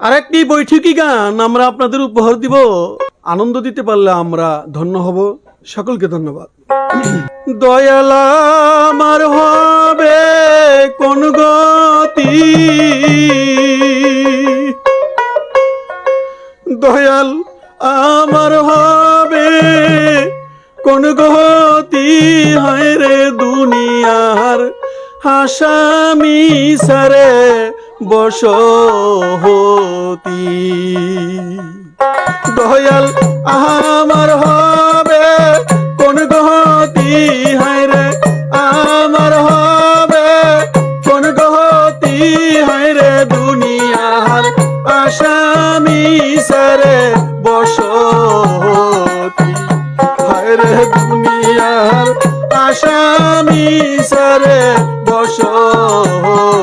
আরেকটি বৈঠকি গান আমরা আপনাদের উপহার দিব। আনন্দ দিতে পারলে আমরা ধন্য হব। সকলকে ধন্যবাদ। দয়াল আমার হবে কোন গতি, দয়াল আমার হবে কোন গতি, হায় রে দুনিয়ার আসামি সারে বসতি। দয়াল আমার হবে কোন গতি, হায় রে আমার হবে কোন গতি, হায় রে দুনিয়ার আসামি সারে বসতি, হায় রে দুনিয়ার আসামি সারে বসতি।